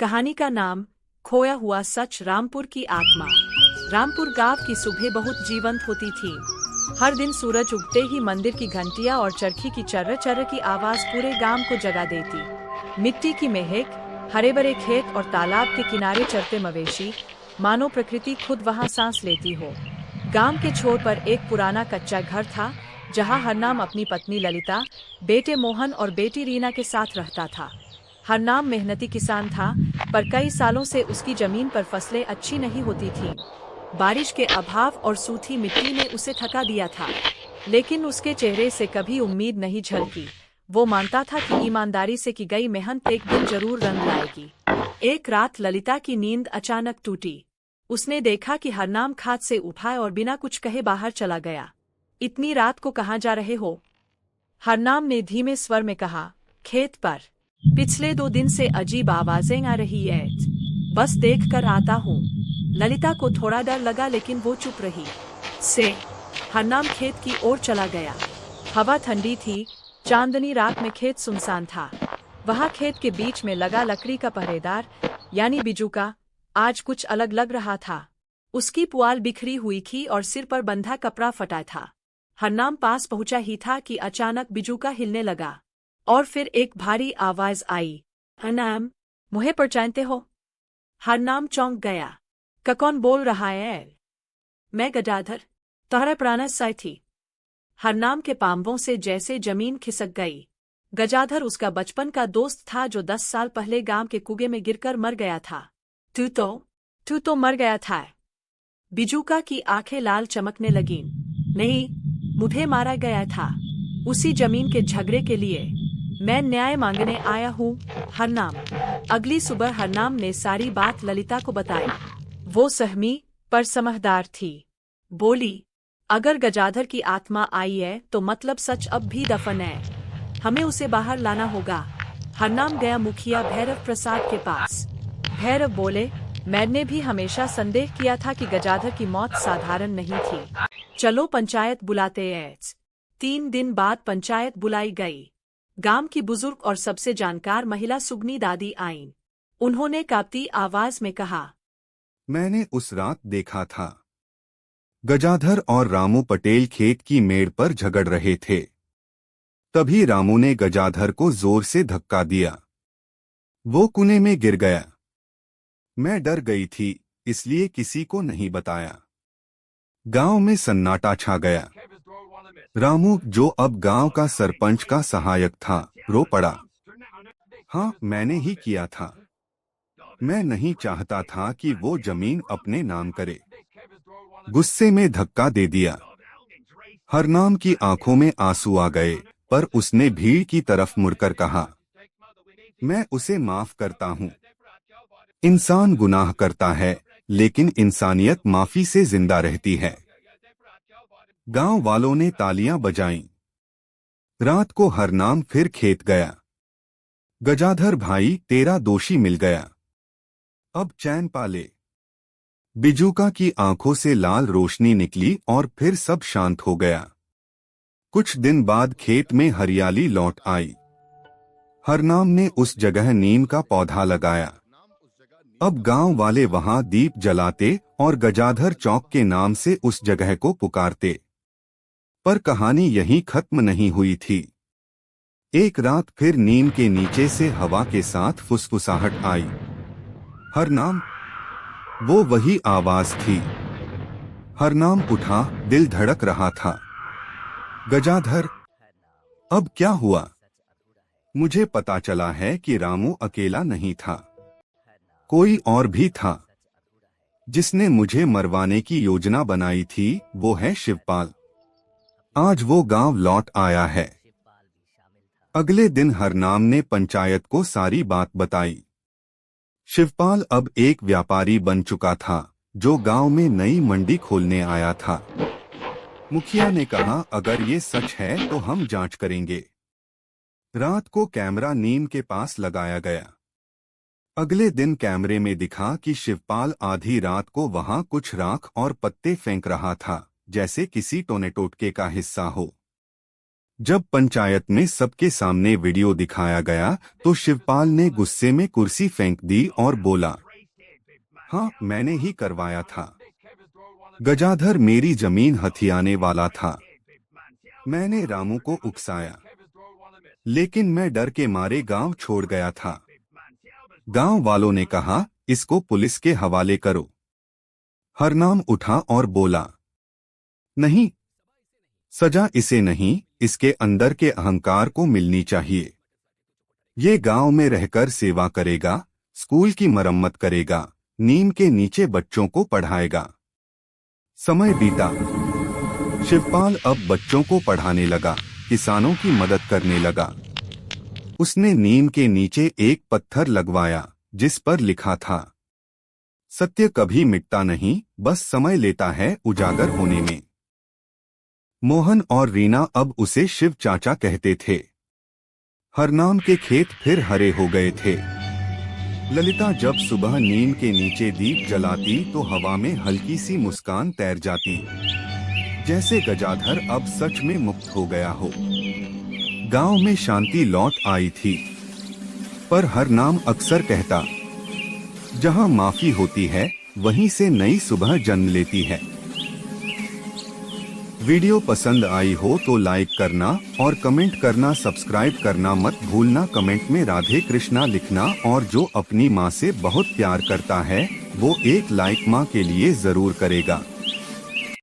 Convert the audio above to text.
कहानी का नाम खोया हुआ सच। रामपुर की आत्मा। रामपुर गांव की सुबह बहुत जीवंत होती थी। हर दिन सूरज उगते ही मंदिर की घंटियां और चरखी की चर्र चर्र की आवाज पूरे गांव को जगा देती। मिट्टी की महक, हरे भरे खेत और तालाब के किनारे चरते मवेशी, मानो प्रकृति खुद वहां सांस लेती हो। गांव के छोर पर एक पुराना कच्चा घर था, जहां हरनाम अपनी पत्नी ललिता, बेटे मोहन और बेटी रीना के साथ रहता था। हरनाम मेहनती किसान था, पर कई सालों से उसकी जमीन पर फसलें अच्छी नहीं होती थीं। बारिश के अभाव और सूखी मिट्टी ने उसे थका दिया था। लेकिन उसके चेहरे से कभी उम्मीद नहीं झलकी। वो मानता था कि ईमानदारी से की गई मेहनत एक दिन जरूर रंग लाएगी। एक रात ललिता की नींद अचानक टूटी। उसने देखा कि हरनाम खाट से उठा और बिना कुछ कहे बाहर चला गया। इतनी रात को कहाँ जा रहे हो? हरनाम ने धीमे स्वर में कहा। खेत पर। पिछले 2 दिन से अजीब आवाजें आ रही है। बस देख कर आता हूँ। ललिता को थोड़ा डर लगा, लेकिन वो चुप रही। हरनाम खेत की ओर चला गया। हवा ठंडी थी। चांदनी रात में खेत सुनसान था। वहाँ खेत के बीच में लगा लकड़ी का पहरेदार, यानी बिजू का, आज कुछ अलग लग रहा था। उसकी पुआल बिखरी हुई थी और सिर पर बंधा कपड़ा फटा था। हरनाम पास पहुंचा ही था कि अचानक बिजू का हिलने लगा, और फिर एक भारी आवाज आई। हरनाम, मुझे पहचानते हो? हरनाम चौंक गया। कौन बोल रहा है? मैं गजाधर, तुम्हारा पुराना साथी। हरनाम के पांवों से जैसे जमीन खिसक गई। गजाधर उसका बचपन का दोस्त था, जो 10 साल पहले गांव के कुएं में गिरकर मर गया था। तू तो मर गया था? बिजूका की आंखें लाल चमकने लगीं। नहीं, मुझे मारा गया था, उसी जमीन के झगड़े के लिए। मैं न्याय मांगने आया हूँ। हरनाम। अगली सुबह हरनाम ने सारी बात ललिता को बताई। वो सहमी, पर समझदार थी। बोली, अगर गजाधर की आत्मा आई है तो मतलब सच अब भी दफन है। हमें उसे बाहर लाना होगा। हरनाम गया मुखिया भैरव प्रसाद के पास। भैरव बोले, मैंने भी हमेशा संदेह किया था कि गजाधर की मौत साधारण नहीं थी। चलो पंचायत बुलाते हैं। 3 दिन बाद पंचायत बुलाई गई। गांव की बुजुर्ग और सबसे जानकार महिला सुगनी दादी आईं। उन्होंने कांपती आवाज में कहा, मैंने उस रात देखा था। गजाधर और रामू पटेल खेत की मेड़ पर झगड़ रहे थे। तभी रामू ने गजाधर को जोर से धक्का दिया। वो कुएं में गिर गया। मैं डर गई थी, इसलिए किसी को नहीं बताया। गांव में सन्नाटा छा गया। रामू, जो अब गांव का सरपंच का सहायक था, रो पड़ा। हाँ, मैंने ही किया था। मैं नहीं चाहता था कि वो जमीन अपने नाम करे। गुस्से में धक्का दे दिया। हरनाम की आंखों में आंसू आ गए, पर उसने भीड़ की तरफ मुड़कर कहा, मैं उसे माफ करता हूँ। इंसान गुनाह करता है, लेकिन इंसानियत माफी से जिंदा रहती है। गांव वालों ने तालियां बजाईं। रात को हरनाम फिर खेत गया। गजाधर भाई, तेरा दोषी मिल गया। अब चैन पा ले। बिजूका की आंखों से लाल रोशनी निकली और फिर सब शांत हो गया। कुछ दिन बाद खेत में हरियाली लौट आई। हरनाम ने उस जगह नीम का पौधा लगाया। अब गांव वाले वहां दीप जलाते और गजाधर चौक के नाम से उस जगह को पुकारते। पर कहानी यहीं खत्म नहीं हुई थी। एक रात फिर नीम के नीचे से हवा के साथ फुसफुसाहट आई। हरनाम। वो वही आवाज थी। हरनाम उठा, दिल धड़क रहा था। गजाधर, अब क्या हुआ? मुझे पता चला है कि रामू अकेला नहीं था। कोई और भी था, जिसने मुझे मरवाने की योजना बनाई थी। वो है शिवपाल। आज वो गांव लौट आया है। अगले दिन हरनाम ने पंचायत को सारी बात बताई। शिवपाल अब एक व्यापारी बन चुका था, जो गांव में नई मंडी खोलने आया था। मुखिया ने कहा, अगर ये सच है तो हम जांच करेंगे। रात को कैमरा नीम के पास लगाया गया। अगले दिन कैमरे में दिखा कि शिवपाल आधी रात को वहां कुछ राख और पत्ते फेंक रहा था, जैसे किसी टोने टोटके का हिस्सा हो। जब पंचायत में सबके सामने वीडियो दिखाया गया तो शिवपाल ने गुस्से में कुर्सी फेंक दी और बोला, हाँ, मैंने ही करवाया था। गजाधर मेरी जमीन हथियाने वाला था। मैंने रामू को उकसाया, लेकिन मैं डर के मारे गांव छोड़ गया था। गांव वालों ने कहा, इसको पुलिस के हवाले करो। हरनाम उठा और बोला, नहीं, सजा इसे नहीं, इसके अंदर के अहंकार को मिलनी चाहिए। ये गांव में रहकर सेवा करेगा, स्कूल की मरम्मत करेगा, नीम के नीचे बच्चों को पढ़ाएगा। समय बीता। शिवपाल अब बच्चों को पढ़ाने लगा, किसानों की मदद करने लगा। उसने नीम के नीचे एक पत्थर लगवाया जिस पर लिखा था, सत्य कभी मिटता नहीं, बस समय लेता है उजागर होने में। मोहन और रीना अब उसे शिव चाचा कहते थे। हरनाम के खेत फिर हरे हो गए थे। ललिता जब सुबह नीम के नीचे दीप जलाती तो हवा में हल्की सी मुस्कान तैर जाती, जैसे गजाधर अब सच में मुक्त हो गया हो। गांव में शांति लौट आई थी। पर हरनाम अक्सर कहता, जहां माफी होती है वहीं से नई सुबह जन्म लेती है। वीडियो पसंद आई हो तो लाइक करना और कमेंट करना, सब्सक्राइब करना मत भूलना। कमेंट में राधे कृष्णा लिखना और जो अपनी माँ से बहुत प्यार करता है वो एक लाइक माँ के लिए जरूर करेगा।